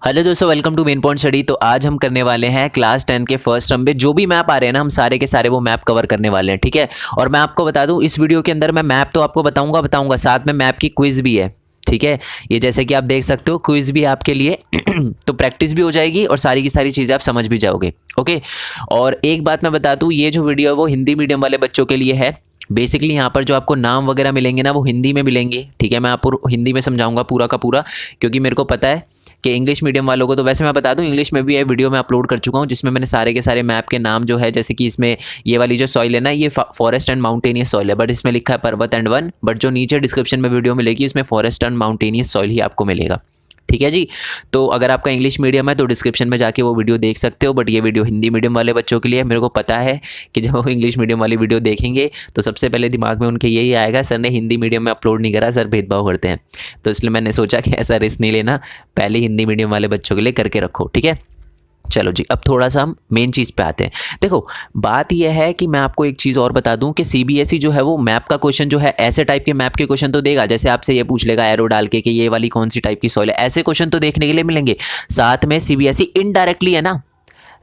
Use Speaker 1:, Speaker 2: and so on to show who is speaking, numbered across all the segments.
Speaker 1: Hello दोस्तों, welcome to main point study. तो आज हम करने वाले हैं क्लास 10 के फर्स्ट टर्म में जो भी मैप आ रहे हैं ना, हम सारे के सारे वो मैप कवर करने वाले हैं। ठीक है। और मैं आपको बता दूं, इस वीडियो के अंदर मैं मैप तो आपको बताऊंगा, साथ में मैप की क्विज भी है। ठीक है। ये जैसे कि आप देख सकते हो, क्विज भी आपके लिए तो प्रैक्टिस भी हो जाएगी और सारी की सारी चीज़ें आप समझ भी जाओगे। ओके। और एक बात मैं बता दूं, ये जो वीडियो है वो हिंदी मीडियम वाले बच्चों के लिए है। बेसिकली यहाँ पर जो आपको नाम वगैरह मिलेंगे ना, वो हिंदी में मिलेंगे। ठीक है। मैं आपको हिंदी में समझाऊंगा पूरा का पूरा, क्योंकि मेरे को पता है कि इंग्लिश मीडियम वालों को, तो वैसे मैं बता दूं, इंग्लिश में भी ये वीडियो मैं अपलोड कर चुका हूँ, जिसमें मैंने सारे के सारे मैप के नाम जो है, जैसे कि इसमें ये वाली जो सॉइल है ना, ये फॉरेस्ट एंड माउंटेनियस सॉइल है, बट इसमें लिखा है पर्वत एंड वन। बट जो नीचे डिस्क्रिप्शन में वीडियो मिलेगी, इसमें फॉरेस्ट एंड माउंटेनियस सॉइल ही आपको मिलेगा। ठीक है जी। तो अगर आपका इंग्लिश मीडियम है तो डिस्क्रिप्शन में जाके वो वीडियो देख सकते हो, बट ये वीडियो हिंदी मीडियम वाले बच्चों के लिए है। मेरे को पता है कि जब वो इंग्लिश मीडियम वाली वीडियो देखेंगे तो सबसे पहले दिमाग में उनके यही आएगा, सर ने हिंदी मीडियम में अपलोड नहीं करा, सर भेदभाव करते हैं। तो इसलिए मैंने सोचा कि ऐसा रिस्क नहीं लेना, पहले हिंदी मीडियम वाले बच्चों के लिए करके रखो। ठीक है। चलो जी, अब थोड़ा सा हम मेन चीज़ पे आते हैं। देखो, बात यह है कि मैं आपको एक चीज़ और बता दूं कि सीबीएसई जो है वो मैप का क्वेश्चन जो है, ऐसे टाइप के मैप के क्वेश्चन तो देगा, जैसे आपसे ये पूछ लेगा एरो डाल के कि ये वाली कौन सी टाइप की सॉइल है, ऐसे क्वेश्चन तो देखने के लिए मिलेंगे। साथ में सीबीएसई इनडायरेक्टली है ना,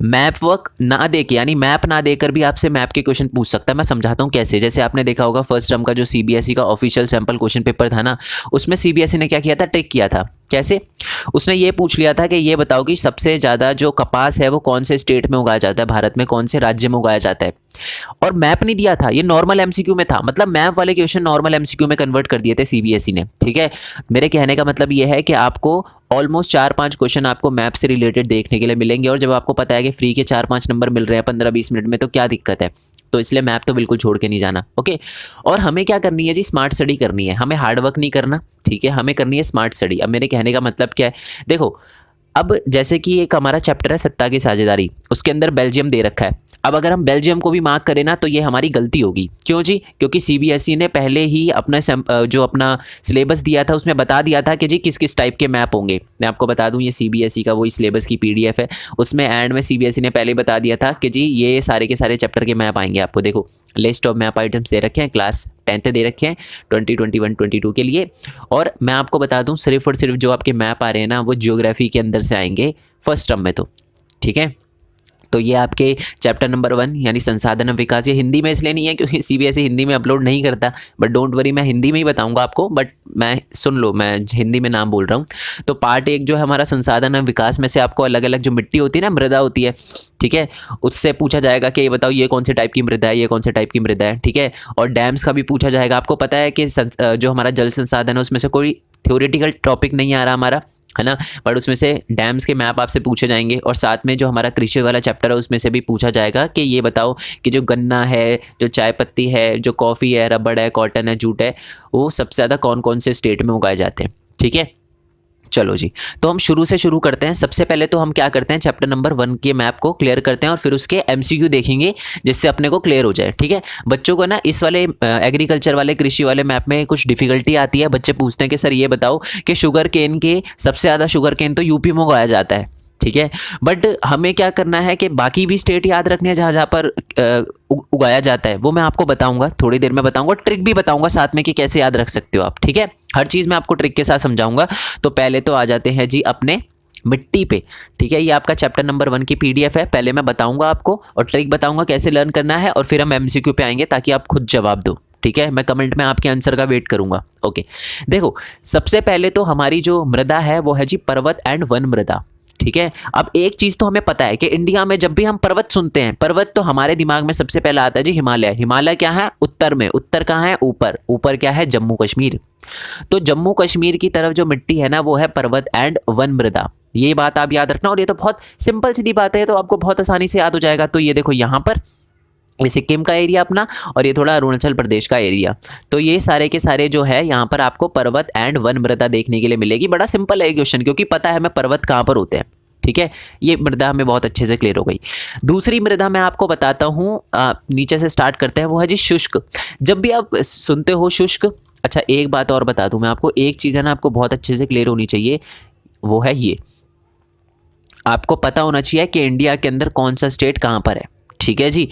Speaker 1: मैप वर्क ना देके, यानी मैप ना देकर भी आपसे मैप के क्वेश्चन पूछ सकता है। मैं समझाता हूँ कैसे। जैसे आपने देखा होगा फर्स्ट टर्म का जो सीबीएसई का ऑफिशियल सैंपल क्वेश्चन पेपर था ना, उसमें सीबीएसई ने क्या किया था, ट्रिक किया था। कैसे? उसने ये पूछ लिया था कि ये बताओ कि सबसे ज़्यादा जो कपास है वो कौन से स्टेट में उगाया जाता है, भारत में कौन से राज्य में उगाया जाता है। और मैप नहीं दिया था, ये नॉर्मल एमसीक्यू में था। मतलब मैप वाले क्वेश्चन नॉर्मल एमसीक्यू में कन्वर्ट कर दिए थे सीबीएसई ने। ठीक है। मेरे कहने का मतलब ये है कि आपको ऑलमोस्ट 4-5 क्वेश्चन आपको मैप से रिलेटेड देखने के लिए मिलेंगे। और जब आपको पता है कि फ्री के 4-5 नंबर मिल रहे हैं 15-20 मिनट में, तो क्या दिक्कत है। तो इसलिए मैप तो बिल्कुल छोड़ के नहीं जाना। ओके। और हमें क्या करनी है जी, स्मार्ट स्टडी करनी है, हमें हार्ड वर्क नहीं करना। ठीक है। हमें करनी है स्मार्ट स्टडी। अब मेरे कहने का मतलब क्या है, देखो, अब जैसे कि एक हमारा चैप्टर है सत्ता की साझेदारी, उसके अंदर बेल्जियम दे रखा है। अब अगर हम बेल्जियम को भी मार्क करें ना, तो ये हमारी गलती होगी। क्यों जी? क्योंकि सीबीएसई ने पहले ही अपना जो अपना सिलेबस दिया था उसमें बता दिया था कि जी किस किस टाइप के मैप होंगे। मैं आपको बता दूं, ये सीबीएसई का वही सिलेबस की पीडीएफ है। उसमें एंड में सीबीएसई ने पहले बता दिया था कि जी ये सारे के सारे चैप्टर के मैप आएंगे आपको। देखो, लिस्ट ऑफ मैप आइटम्स दे रखे हैं, क्लास 10th दे रखे हैं 2021-22 के लिए। और मैं आपको बता दूं, सिर्फ और सिर्फ जो आपके मैप आ रहे हैं ना, वो जियोग्राफी के अंदर से आएंगे फर्स्ट टर्म में। तो ठीक है। तो ये आपके चैप्टर नंबर 1 यानी संसाधन विकास, ये हिंदी में इसलिए नहीं है क्योंकि सीबीएसई हिंदी में अपलोड नहीं करता, बट डोंट वरी, मैं हिंदी में ही बताऊंगा आपको। बट मैं सुन लो, मैं हिंदी में नाम बोल रहा हूँ। तो पार्ट 1 जो है हमारा संसाधन विकास में से आपको अलग अलग जो मिट्टी होती है ना, मृदा होती है, ठीक है, उससे पूछा जाएगा कि ये बताओ ये कौन से टाइप की मृदा है, ये कौन से टाइप की मृदा है। ठीक है। और डैम्स का भी पूछा जाएगा। आपको पता है कि जो हमारा जल संसाधन है उसमें से कोई थ्योरेटिकल टॉपिक नहीं आ रहा हमारा, है ना, बट उसमें से डैम्स के मैप आपसे पूछे जाएंगे। और साथ में जो हमारा कृषि वाला चैप्टर है उसमें से भी पूछा जाएगा कि ये बताओ कि जो गन्ना है, जो चाय पत्ती है, जो कॉफ़ी है, रबड़ है, कॉटन है, जूट है, वो सबसे ज़्यादा कौन कौन से स्टेट में उगाए जाते हैं। ठीक है। चलो जी, तो हम शुरू से शुरू करते हैं। सबसे पहले तो हम क्या करते हैं, चैप्टर नंबर 1 के मैप को क्लियर करते हैं और फिर उसके एमसीक्यू देखेंगे, जिससे अपने को क्लियर हो जाए। ठीक है। बच्चों को ना इस वाले एग्रीकल्चर वाले, कृषि वाले मैप में कुछ डिफिकल्टी आती है। बच्चे पूछते हैं कि सर ये बताओ कि शुगर केन के सबसे ज़्यादा शुगर केन तो यूपी में उगाया जाता है। ठीक है। बट हमें क्या करना है कि बाकी भी स्टेट याद रखने हैं जहाँ जहाँ पर उगाया जाता है, वो मैं आपको बताऊंगा, थोड़ी देर में बताऊंगा, ट्रिक भी बताऊंगा साथ में कि कैसे याद रख सकते हो आप। ठीक है। हर चीज़ मैं आपको ट्रिक के साथ समझाऊंगा। तो पहले तो आ जाते हैं जी अपने मिट्टी पे। ठीक है। ये आपका चैप्टर नंबर 1 की पीडीएफ है। पहले मैं बताऊंगा आपको और ट्रिक बताऊंगा कैसे लर्न करना है, और फिर हम एमसीक्यू पे आएंगे ताकि आप खुद जवाब दो। ठीक है। मैं कमेंट में आपके आंसर का वेट करूंगा। ओके। देखो, सबसे पहले तो हमारी जो मृदा है वो है जी पर्वत एंड वन मृदा। ठीक है। अब एक चीज तो हमें पता है कि इंडिया में जब भी हम पर्वत सुनते हैं, पर्वत, तो हमारे दिमाग में सबसे पहला आता है जी हिमालय। हिमालय क्या है? उत्तर में। उत्तर कहाँ है? ऊपर। ऊपर क्या है? जम्मू कश्मीर। तो जम्मू कश्मीर की तरफ जो मिट्टी है ना, वो है पर्वत एंड वन मृदा। ये बात आप याद रखना। और ये तो बहुत सिंपल सीधी बात है, तो आपको बहुत आसानी से याद हो जाएगा। तो ये देखो, यहाँ पर ये सिक्किम का एरिया अपना, और ये थोड़ा अरुणाचल प्रदेश का एरिया। तो ये सारे के सारे जो है यहाँ पर आपको पर्वत एंड वन मृदा देखने के लिए मिलेगी। बड़ा सिंपल है क्वेश्चन, क्योंकि पता है हमें पर्वत कहाँ पर होते हैं। ठीक है। ये मृदा हमें बहुत अच्छे से क्लियर हो गई। दूसरी मृदा मैं आपको बताता हूँ, नीचे से स्टार्ट करते हैं, वो है जी शुष्क। जब भी आप सुनते हो शुष्क, अच्छा एक बात और बता दूं मैं आपको, एक चीज़ है ना आपको बहुत अच्छे से क्लियर होनी चाहिए, वो है ये, आपको पता होना चाहिए कि इंडिया के अंदर कौन सा स्टेट कहाँ पर है। ठीक है जी।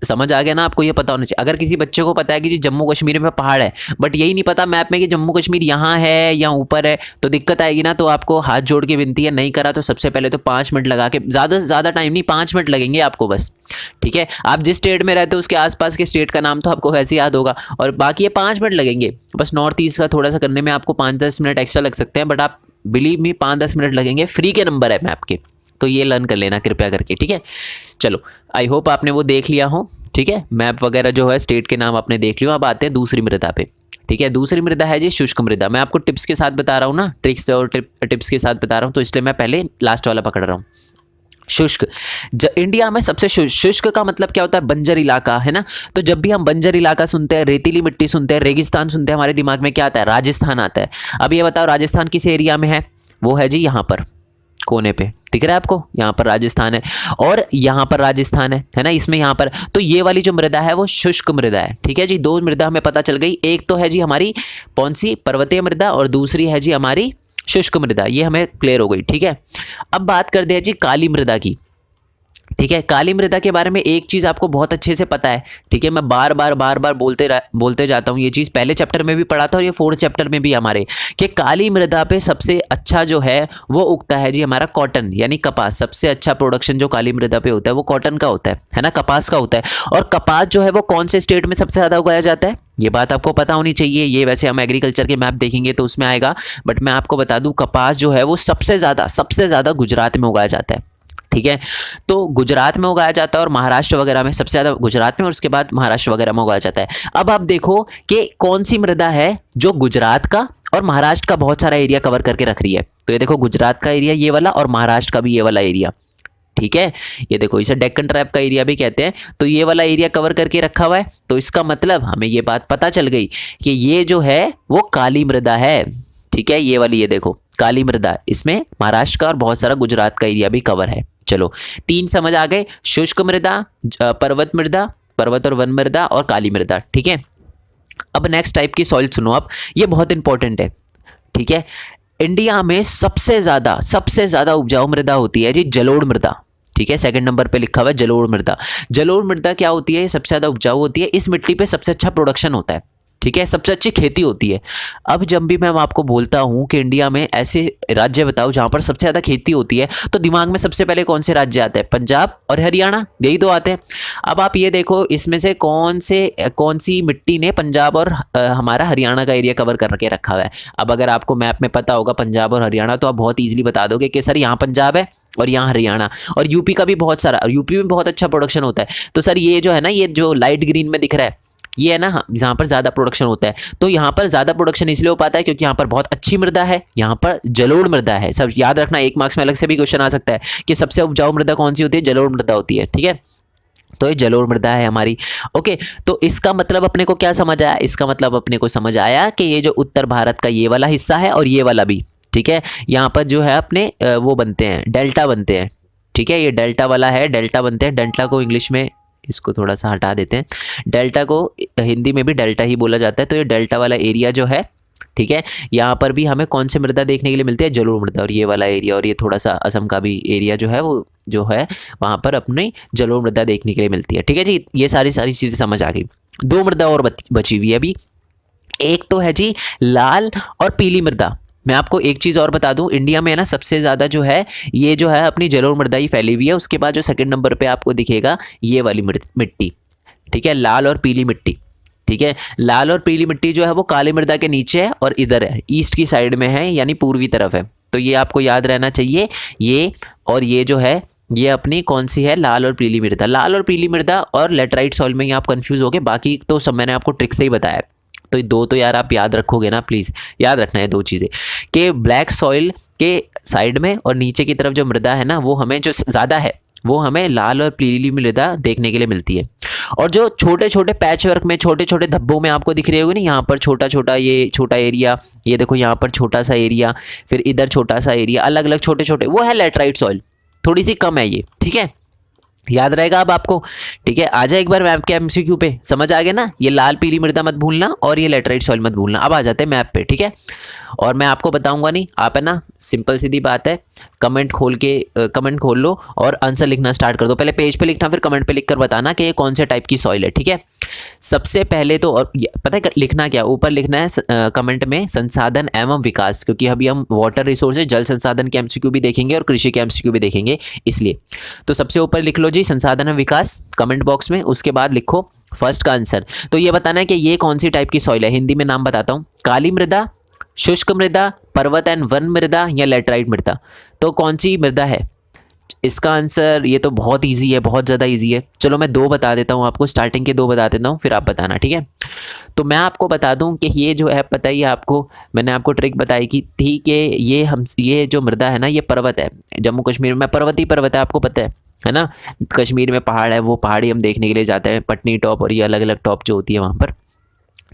Speaker 1: समझ आ गया ना आपको, ये पता होना चाहिए। अगर किसी बच्चे को पता है कि जी जम्मू कश्मीर में पहाड़ है, बट यही नहीं पता मैप में कि जम्मू कश्मीर यहाँ है या ऊपर है, तो दिक्कत आएगी ना। तो आपको हाथ जोड़ के विनती है, नहीं करा तो सबसे पहले तो 5 मिनट लगा के, ज़्यादा से ज़्यादा टाइम नहीं, 5 मिनट लगेंगे आपको बस, ठीक है। आप जिस स्टेट में रहते हो उसके आसपास के स्टेट का नाम तो आपको वैसे याद होगा, और बाकी ये 5 मिनट लगेंगे बस। नॉर्थ ईस्ट का थोड़ा सा करने में आपको 5-10 मिनट एक्स्ट्रा लग सकते हैं, बट आप बिलीव मी 5-10 मिनट लगेंगे। फ्री के नंबर है मैप के, तो ये लर्न कर लेना कृपया करके, ठीक है। चलो, आई होप आपने वो देख लिया हो, ठीक है। मैप वगैरह जो है स्टेट के नाम आपने देख लियो। अब आते हैं दूसरी मृदा पे, ठीक है। दूसरी मृदा है जी शुष्क मृदा। मैं आपको टिप्स के साथ बता रहा हूँ ना, ट्रिक्स और टिप्स के साथ बता रहा हूँ, तो इसलिए मैं पहले लास्ट वाला पकड़ रहा हूँ। शुष्क, इंडिया में सबसे शुष्क का मतलब क्या होता है? बंजर इलाका, है ना। तो जब भी हम बंजर इलाका सुनते हैं, रेतीली मिट्टी सुनते हैं, रेगिस्तान सुनते हैं, हमारे दिमाग में क्या आता है? राजस्थान आता है। अब ये बताओ राजस्थान किस एरिया में है? वो है जी यहाँ पर कोने पे, दिख रहा है आपको? यहाँ पर राजस्थान है और यहाँ पर राजस्थान है ना, इसमें यहाँ पर। तो ये वाली जो मृदा है वो शुष्क मृदा है, ठीक है जी। 2 मृदा हमें पता चल गई, एक तो है जी हमारी कौन सी? पर्वतीय मृदा, और दूसरी है जी हमारी शुष्क मृदा। ये हमें क्लियर हो गई, ठीक है। अब बात करते हैं जी काली मृदा की, ठीक है। काली मृदा के बारे में एक चीज़ आपको बहुत अच्छे से पता है, ठीक है। मैं बार बार बोलते जाता हूँ ये चीज़, पहले चैप्टर में भी पढ़ा था और ये 4th चैप्टर में भी हमारे, कि काली मृदा पे सबसे अच्छा जो है वो उगता है जी हमारा कॉटन, यानी कपास। सबसे अच्छा प्रोडक्शन जो काली मृदा पे होता है वो कॉटन का होता है ना, कपास का होता है। और कपास जो है वो कौन से स्टेट में सबसे ज़्यादा उगाया जाता है? ये बात आपको पता होनी चाहिए। ये वैसे हम एग्रीकल्चर के मैप देखेंगे तो उसमें आएगा, बट मैं आपको बता दूं कपास जो है वो सबसे ज़्यादा गुजरात में उगाया जाता है, ठीक है। तो गुजरात में उगाया जाता है और महाराष्ट्र वगैरह में, सबसे ज़्यादा गुजरात में और उसके बाद महाराष्ट्र वगैरह में उगाया जाता है। अब आप देखो कि कौन सी मृदा है जो गुजरात का और महाराष्ट्र का बहुत सारा एरिया कवर करके रख रही है। तो ये देखो गुजरात का एरिया ये वाला और महाराष्ट्र का भी ये वाला एरिया, ठीक है। ये देखो इसे डेक्कन ट्रैप का एरिया भी कहते हैं। तो ये वाला एरिया कवर करके रखा हुआ है, तो इसका मतलब हमें ये बात पता चल गई कि ये जो है वो काली मृदा है, ठीक है। ये वाली, ये देखो काली मृदा, इसमें महाराष्ट्र का और बहुत सारा गुजरात का एरिया भी कवर है। चलो 3 समझ आ गए, शुष्क मृदा, पर्वत मृदा, पर्वत और वन मृदा, और काली मृदा, ठीक है। अब नेक्स्ट टाइप की सॉइल सुनो आप, ये बहुत इंपॉर्टेंट है, ठीक है। इंडिया में सबसे ज़्यादा उपजाऊ मृदा होती है जी जलोढ़ मृदा, ठीक है। 2nd नंबर पे लिखा हुआ है जलोढ़ मृदा। जलोढ़ मृदा क्या होती है? सबसे ज़्यादा उपजाऊ होती है, इस मिट्टी पे सबसे अच्छा प्रोडक्शन होता है, ठीक है, सबसे अच्छी खेती होती है। अब जब भी मैं आपको बोलता हूँ कि इंडिया में ऐसे राज्य बताओ जहाँ पर सबसे ज़्यादा खेती होती है, तो दिमाग में सबसे पहले कौन से राज्य आते हैं? पंजाब और हरियाणा, यही तो आते हैं। अब आप ये देखो इसमें से कौन सी मिट्टी ने पंजाब और हमारा हरियाणा का एरिया कवर करके रखा हुआ है। अब अगर आपको मैप में पता होगा पंजाब और हरियाणा, तो आप बहुत ईजिली बता दोगे कि सर यहाँ पंजाब है और यहाँ हरियाणा, और यूपी का भी बहुत सारा, और यूपी में बहुत अच्छा प्रोडक्शन होता है। तो सर ये जो है ना, ये जो लाइट ग्रीन में दिख रहा है, ये है ना जहाँ पर ज़्यादा प्रोडक्शन होता है। तो यहाँ पर ज़्यादा प्रोडक्शन इसलिए हो पाता है क्योंकि यहाँ पर बहुत अच्छी मृदा है, यहाँ पर जलोढ़ मृदा है। सब याद रखना, 1 मार्क्स में अलग से भी क्वेश्चन आ सकता है कि सबसे उपजाऊ मृदा कौन सी होती है? जलोढ़ मृदा होती है, ठीक है। तो ये जलोढ़ मृदा है हमारी, ओके। तो इसका मतलब अपने को क्या समझ आया? इसका मतलब अपने को समझ आया कि ये जो उत्तर भारत का ये वाला हिस्सा है और ये वाला भी, ठीक है, यहाँ पर जो है अपने वो बनते हैं, डेल्टा बनते हैं, ठीक है। ये डेल्टा वाला है, डेल्टा बनते हैं। डेल्टा को इंग्लिश में, इसको थोड़ा सा हटा देते हैं, डेल्टा को हिंदी में भी डेल्टा ही बोला जाता है। तो ये डेल्टा वाला एरिया जो है, ठीक है, यहाँ पर भी हमें कौन से मृदा देखने के लिए मिलती है? जलोढ़ मृदा। और ये वाला एरिया और ये थोड़ा सा असम का भी एरिया जो है वो जो है वहाँ पर अपनी जलोढ़ मृदा देखने के लिए मिलती है, ठीक है जी। ये सारी चीज़ें समझ आ गई। 2 मृदा और बची हुई है अभी। एक तो है जी लाल और पीली मृदा। मैं आपको एक चीज़ और बता दूं, इंडिया में है ना सबसे ज़्यादा जो है ये जो है अपनी जलोढ़ मृदा ही फैली हुई है। उसके बाद जो 2nd नंबर पे आपको दिखेगा ये वाली मिट्टी, ठीक है, लाल और पीली मिट्टी, ठीक है। लाल और पीली मिट्टी जो है वो काली मृदा के नीचे है और इधर है, ईस्ट की साइड में है, यानी पूर्वी तरफ है। तो ये आपको याद रहना चाहिए। ये और ये जो है ये अपनी कौन सी है? लाल और पीली मृदा। लाल और पीली मृदा और लेटराइट सॉइल में ये आप कंफ्यूज हो गए, बाकी तो सब मैंने आपको ट्रिक से ही बताया। तो 2 तो यार आप याद रखोगे ना, प्लीज़ याद रखना है 2 चीज़ें, कि ब्लैक सॉइल के साइड में और नीचे की तरफ जो मृदा है ना, वो हमें जो ज़्यादा है वो हमें लाल और पीली मृदा देखने के लिए मिलती है। और जो छोटे छोटे पैच वर्क में, छोटे छोटे धब्बों में आपको दिख रहे होंगे ना, यहाँ पर छोटा छोटा, ये छोटा एरिया, ये देखो यहाँ पर छोटा सा एरिया, फिर इधर छोटा सा एरिया, अलग अलग छोटे छोटे, वो है लेटराइट सॉइल, थोड़ी सी कम है ये, ठीक है। याद रहेगा अब आपको। ठीक है, आ जाए एक बार मैप के एमसीक्यू पे, समझ आ गया ना। ये लाल पीली मृदा मत भूलना और ये लेटराइट सॉइल मत भूलना। अब आ जाते हैं मैप पे। ठीक है, और मैं आपको बताऊंगा नहीं, आप है ना, सिंपल सीधी बात है, कमेंट खोल लो और आंसर लिखना स्टार्ट कर दो। पहले पेज पे लिखना, फिर कमेंट पे लिख कर बताना कि ये कौन से टाइप की सॉइल है। ठीक है, सबसे पहले तो, और पता है लिखना क्या, ऊपर लिखना है कमेंट में संसाधन एवं विकास, क्योंकि अभी हम वाटर रिसोर्सेज जल संसाधन के एमसीक्यू भी देखेंगे और कृषि के एमसीक्यू भी देखेंगे, इसलिए तो सबसे ऊपर लिख लो जी संसाधन एवं विकास कमेंट बॉक्स में। उसके बाद लिखो फर्स्ट का आंसर। तो ये बताना है कि ये कौन सी टाइप की सॉइल है। हिंदी में नाम बताता हूँ, काली मृदा, शुष्क मृदा, पर्वत एंड वन मृदा या लेटराइट मृदा। तो कौन सी मृदा है इसका आंसर? ये तो बहुत इजी है, बहुत ज़्यादा इजी है। चलो मैं दो बता देता हूँ आपको, स्टार्टिंग के दो बता देता हूँ, फिर आप बताना। ठीक है, तो मैं आपको बता दूं कि ये जो है, पता ही आपको, मैंने आपको ट्रिक बताई की थी कि ये जो मृदा है ना, ये पर्वत है। जम्मू कश्मीर में पर्वत ही पर्वत है, आपको पता है ना। कश्मीर में पहाड़ है, वो पहाड़ी हम देखने के लिए जाते हैं, पटनी टॉप और ये अलग अलग टॉप जो होती है वहाँ पर।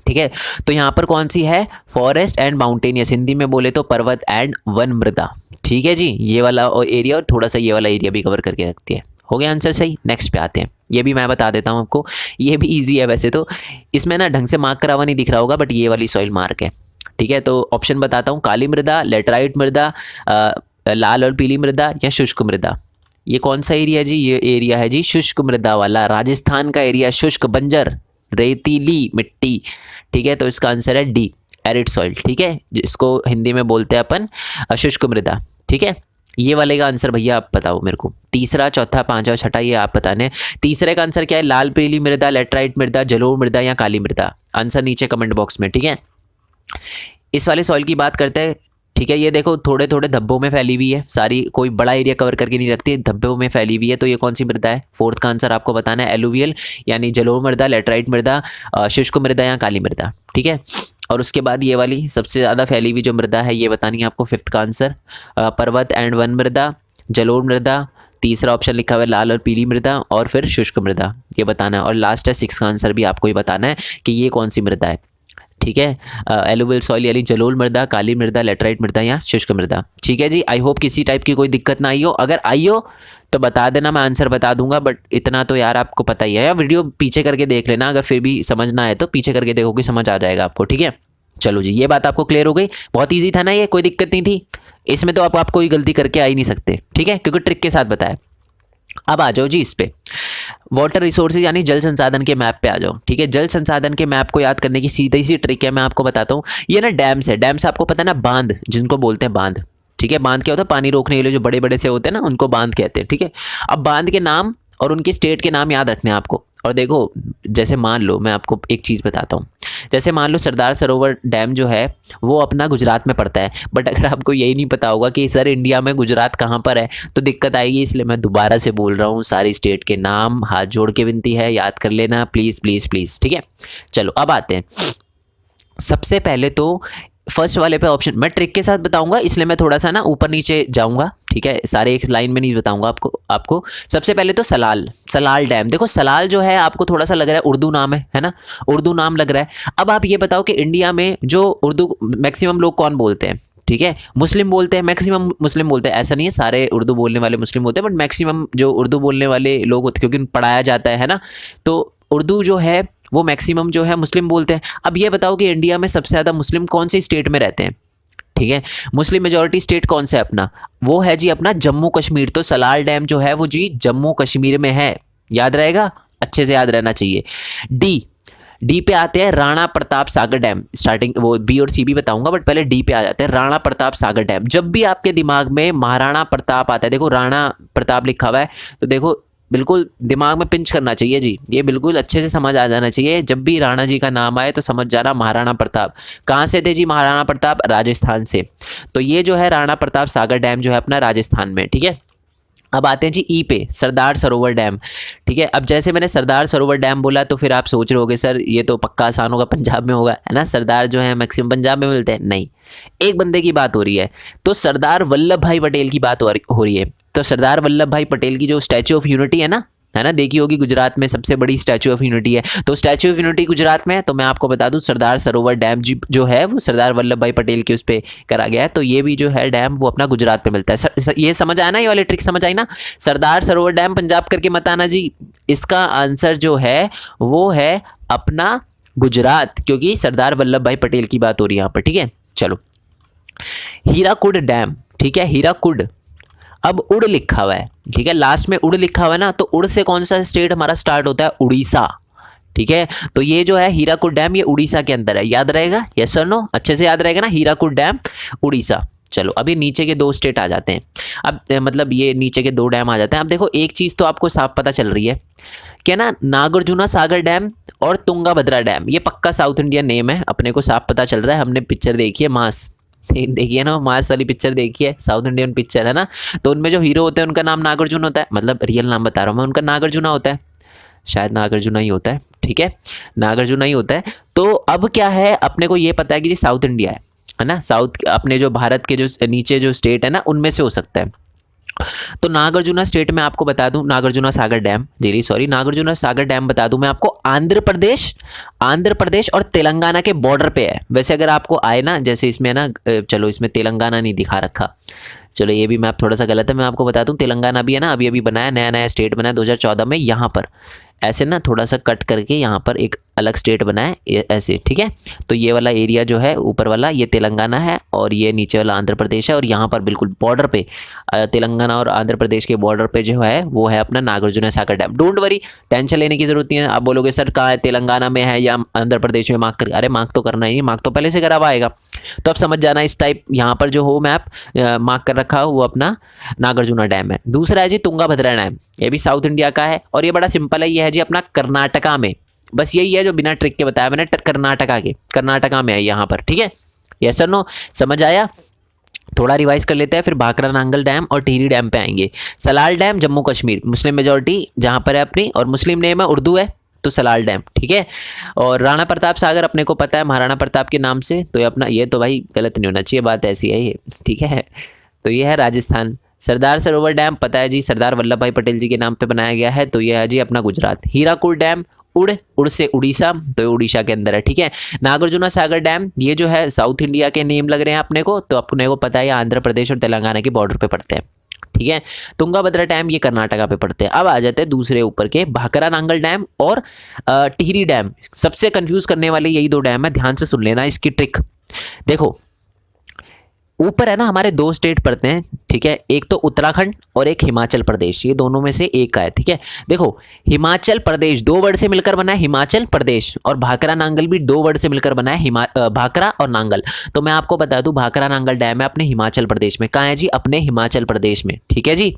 Speaker 1: ठीक है, तो यहाँ पर कौन सी है? फॉरेस्ट एंड माउंटेनियस, हिंदी में बोले तो पर्वत एंड वन मृदा। ठीक है जी, ये वाला एरिया और थोड़ा सा ये वाला एरिया भी कवर करके रखती है। हो गया आंसर सही। नेक्स्ट पे आते हैं, ये भी मैं बता देता हूँ आपको, ये भी इजी है वैसे तो। इसमें ना ढंग से मार्क करा हुआ नहीं दिख रहा होगा, बट ये वाली सॉइल मार्क है। ठीक है, तो ऑप्शन बताता हूँ, काली मृदा, लेटराइट मृदा, लाल और पीली मृदा या शुष्क मृदा। ये कौन सा एरिया जी? ये एरिया है जी शुष्क मृदा वाला, राजस्थान का एरिया, शुष्क बंजर रेतीली मिट्टी। ठीक है, तो इसका आंसर है डी, एरिड सॉइल। ठीक है, जिसको हिंदी में बोलते हैं अपन शुष्क मृदा। ठीक है, ये वाले का आंसर भैया आप बताओ मेरे को, तीसरा, चौथा, पांचवा, छठा, ये आप बताने। तीसरे का आंसर क्या है? लाल पीली मृदा, लेटराइट मृदा, जलोढ़ मृदा या काली मृदा। आंसर नीचे कमेंट बॉक्स में। ठीक है, इस वाले सॉइल की बात करते हैं। ठीक है, ये देखो थोड़े थोड़े धब्बों में फैली हुई है सारी, कोई बड़ा एरिया कवर करके नहीं रखती, धब्बों में फैली हुई है। तो ये कौन सी मृदा है? फोर्थ का आंसर आपको बताना है, एलुवियल यानी जलोढ़ मृदा, लेटराइट मृदा, शुष्क मृदा या काली मृदा। ठीक है, और उसके बाद ये वाली सबसे ज़्यादा फैली हुई जो मृदा है, ये बतानी है आपको। फिफ्थ का आंसर पर्वत एंड वन मृदा, जलोढ़ मृदा, तीसरा ऑप्शन लिखा हुआ है लाल और पीली मृदा, और फिर शुष्क मृदा, ये बताना है। और लास्ट है सिक्स का आंसर भी आपको ही बताना है कि ये कौन सी मृदा है। ठीक है, एलुवियल सॉइल यानी जलोढ़ मृदा, काली मृदा, लेटराइट मृदा या शुष्क मृदा। ठीक है जी, आई होप किसी टाइप की कोई दिक्कत ना आई हो। अगर आई हो तो बता देना, मैं आंसर बता दूंगा, बट इतना तो यार आपको पता ही है। या वीडियो पीछे करके देख लेना, अगर फिर भी समझ ना आए तो पीछे करके देखोगे, समझ आ जाएगा आपको। ठीक है, चलो जी, ये बात आपको क्लियर हो गई। बहुत ईजी था ना ये, कोई दिक्कत नहीं थी इसमें, तो आप कोई गलती करके आ ही नहीं सकते। ठीक है, क्योंकि ट्रिक के साथ बताया। अब आ जाओ जी इस पे, वाटर रिसोर्सेज यानी जल संसाधन के मैप पे आ जाओ। ठीक है, जल संसाधन के मैप को याद करने की सीधी सी ट्रिक है, मैं आपको बताता हूँ। ये ना डैम्स है, डैम्स आपको पता है ना, बांध जिनको बोलते हैं बांध। ठीक है, बांध क्या होता है? पानी रोकने के लिए जो बड़े बड़े से होते हैं ना, उनको बांध कहते हैं। ठीक है, अब बांध के नाम और उनके स्टेट के नाम याद रखने हैं आपको। और देखो, जैसे मान लो, मैं आपको एक चीज़ बताता हूँ, जैसे मान लो सरदार सरोवर डैम जो है वो अपना गुजरात में पड़ता है, बट अगर आपको यही नहीं पता होगा कि सर इंडिया में गुजरात कहाँ पर है, तो दिक्कत आएगी। इसलिए मैं दोबारा से बोल रहा हूँ, सारी स्टेट के नाम हाथ जोड़ के विनती है, याद कर लेना प्लीज़ प्लीज़ प्लीज़। ठीक है, चलो अब आते हैं। सबसे पहले तो फर्स्ट वाले पे ऑप्शन मैं ट्रिक के साथ बताऊंगा, इसलिए मैं थोड़ा सा ना ऊपर नीचे जाऊंगा। ठीक है, सारे एक लाइन में नहीं बताऊंगा आपको। सबसे पहले तो सलाल डैम। देखो सलाल जो है आपको थोड़ा सा लग रहा है उर्दू नाम है ना, उर्दू नाम लग रहा है। अब आप ये बताओ कि इंडिया में जो उर्दू मैक्सिमम लोग कौन बोलते हैं? ठीक है, मुस्लिम बोलते हैं, मैक्सिमम मुस्लिम बोलते हैं। ऐसा नहीं है सारे उर्दू बोलने वाले मुस्लिम होते हैं, बट मैक्सिमम जो उर्दू बोलने वाले लोग होते हैं, क्योंकि पढ़ाया जाता है ना, तो उर्दू जो है वो मैक्सिमम जो है मुस्लिम बोलते हैं। अब ये बताओ कि इंडिया में सबसे ज़्यादा मुस्लिम कौन सी स्टेट में रहते हैं? ठीक है, मुस्लिम मेजॉरिटी स्टेट कौन सा है अपना? वो है जी अपना जम्मू कश्मीर। तो सलाल डैम जो है वो जी जम्मू कश्मीर में है, याद रहेगा, अच्छे से याद रहना चाहिए। डी पे आते हैं राणा प्रताप सागर डैम। स्टार्टिंग वो बी और सी भी बताऊंगा, बट पहले डी पे आ जाते हैं, राणा प्रताप सागर डैम। जब भी आपके दिमाग में महाराणा प्रताप आता है, देखो राणा प्रताप लिखा हुआ है, तो देखो बिल्कुल दिमाग में पिंच करना चाहिए जी, ये बिल्कुल अच्छे से समझ आ जाना चाहिए। जब भी राणा जी का नाम आए तो समझ जाना महाराणा प्रताप। कहाँ से थे जी महाराणा प्रताप? राजस्थान से। तो ये जो है राणा प्रताप सागर डैम जो है अपना राजस्थान में। ठीक है, अब आते हैं जी ई पे, सरदार सरोवर डैम। ठीक है, अब जैसे मैंने सरदार सरोवर डैम बोला तो फिर आप सोच रहे होगे सर ये तो पक्का आसान होगा, पंजाब में होगा, है ना। सरदार जो है मैक्सिमम पंजाब में मिलते हैं, नहीं, एक बंदे की बात हो रही है, तो सरदार वल्लभ भाई पटेल की बात हो रही है। तो सरदार वल्लभ भाई पटेल की जो स्टैच्यू ऑफ यूनिटी है ना, है ना, देखी होगी गुजरात में सबसे बड़ी स्टैचू ऑफ यूनिटी है। तो स्टैचू ऑफ यूनिटी गुजरात में है। तो मैं आपको बता दूं सरदार सरोवर डैम जो है वो सरदार वल्लभ भाई पटेल के उस पर करा गया है। तो ये भी जो है डैम वो अपना गुजरात में मिलता है। ये समझ आया ना, ये वाली ट्रिक समझ आई ना। सरदार सरोवर डैम पंजाब करके मत आना जी, इसका आंसर जो है वो है अपना गुजरात, क्योंकि सरदार वल्लभ भाई पटेल की बात हो रही है यहाँ पर। ठीक है, चलो हीराकुड डैम, ठीक है, हीराकुड। अब उड़ लिखा हुआ है, ठीक है, लास्ट में उड़ लिखा हुआ है ना, तो उड़ से कौन सा स्टेट हमारा स्टार्ट होता है? उड़ीसा। ठीक है, तो ये जो है हीराकुड डैम ये उड़ीसा के अंदर है, याद रहेगा? यस और नो, अच्छे से याद रहेगा ना, हीराकुड डैम उड़ीसा। चलो अभी नीचे के 2 स्टेट आ जाते हैं। अब मतलब ये नीचे के 2 डैम आ जाते हैं। अब देखो एक चीज़ तो आपको साफ पता चल रही है क्या ना, नागार्जुना सागर डैम और तुंगाभद्रा डैम ये पक्का साउथ इंडियन नेम है, अपने को साफ पता चल रहा है। हमने पिक्चर देखी है मास, देखिए ना, मास वाली पिक्चर देखी है, साउथ इंडियन पिक्चर है ना, तो उनमें जो हीरो होते हैं उनका नाम नागार्जुन होता है, मतलब रियल नाम बता रहा हूँ मैं, उनका नागार्जुना होता है, शायद नागार्जुना ही होता है। ठीक है, नागार्जुना ही होता है। तो अब क्या है, अपने को ये पता है कि जी साउथ इंडिया है ना, साउथ अपने जो भारत के जो नीचे जो स्टेट है ना उनमें से हो सकता है। तो नागार्जुना स्टेट में आपको बता दूं, Nagarjuna Sagar dam, really sorry, Nagarjuna Sagar dam बता दूं मैं आपको, आंध्र प्रदेश और तेलंगाना के बॉर्डर पे है। वैसे अगर आपको आए ना, जैसे इसमें ना, चलो इसमें तेलंगाना नहीं दिखा रखा, चलो ये भी मैप थोड़ा सा गलत है, मैं आपको बता दूं तेलंगाना भी है ना, अभी अभी बनाया, नया नया स्टेट बनाया 2014 में, यहाँ पर ऐसे ना थोड़ा सा कट करके यहाँ पर एक अलग स्टेट बना है ऐसे। ठीक है, तो ये वाला एरिया जो है ऊपर वाला ये तेलंगाना है और ये नीचे वाला आंध्र प्रदेश है, और यहाँ पर बिल्कुल बॉर्डर पे तेलंगाना और आंध्र प्रदेश के बॉर्डर पे जो है वो है अपना Nagarjuna Sagar dam. Don't worry, tension लेने की जरूरत नहीं है। आप बोलोगे सर कहाँ है, तेलंगाना में है या आंध्र प्रदेश में, मार्क कर, अरे मार्क तो करना ही, मार्क तो पहले से करा हुआ आएगा। तो अब समझ जाना, इस टाइप यहाँ पर जो हो मैप मार्क कर रखा हो वो अपना नागार्जुना डैम है। दूसरा है जी तुंगाभद्रा डैम, ये भी साउथ इंडिया का है और ये बड़ा सिंपल है, ये है जी अपना कर्नाटका में, बस यही है जो बिना ट्रिक के बताया मैंने, कर्नाटका में है यहाँ पर। ठीक है, यस और नो, समझ आया? थोड़ा रिवाइज कर लेते हैं, फिर भाखरा नांगल डैम और टिहरी डैम पे आएंगे। Salal dam Jammu Kashmir, Muslim majority जहाँ पर है अपनी, और मुस्लिम नेम है, उर्दू है, तो सलाल डैम। ठीक है, और राणा प्रताप सागर अपने को पता है महाराणा प्रताप के नाम से, तो ये अपना, ये तो भाई गलत नहीं होना चाहिए, बात ऐसी है ये। ठीक है, तो ये है राजस्थान। सरदार सरोवर डैम पता है जी सरदार वल्लभ भाई पटेल जी के नाम पे बनाया गया है, तो ये है जी अपना गुजरात। हीराकुड डैम उड़ से उड़ीसा, तो ये उड़ीसा के अंदर है। ठीक है, नागार्जुना सागर डैम ये जो है साउथ इंडिया के नेम लग रहे हैं अपने को, तो अपने को पता है आंध्र प्रदेश और तेलंगाना के बॉर्डर पे पड़ते हैं। ठीक है, तुंगाभद्रा डैम ये कर्नाटका पे पड़ते हैं। अब आ जाते हैं दूसरे ऊपर के, भाखरा नांगल डैम और टिहरी डैम। सबसे कंफ्यूज करने वाले यही 2 डैम है, ध्यान से सुन लेना इसकी ट्रिक। देखो ऊपर है ना हमारे 2 स्टेट पड़ते हैं, ठीक है, एक तो उत्तराखंड और एक हिमाचल प्रदेश, ये दोनों में से एक का है। ठीक है, देखो हिमाचल प्रदेश 2 वर्ड से मिलकर बना है हिमाचल प्रदेश, और भाखरा नांगल भी 2 वर्ड से मिलकर बना है भाखरा और नांगल। तो मैं आपको बता दूं भाखरा नांगल डैम है अपने हिमाचल प्रदेश में। कहाँ है जी? अपने हिमाचल प्रदेश में। ठीक है जी,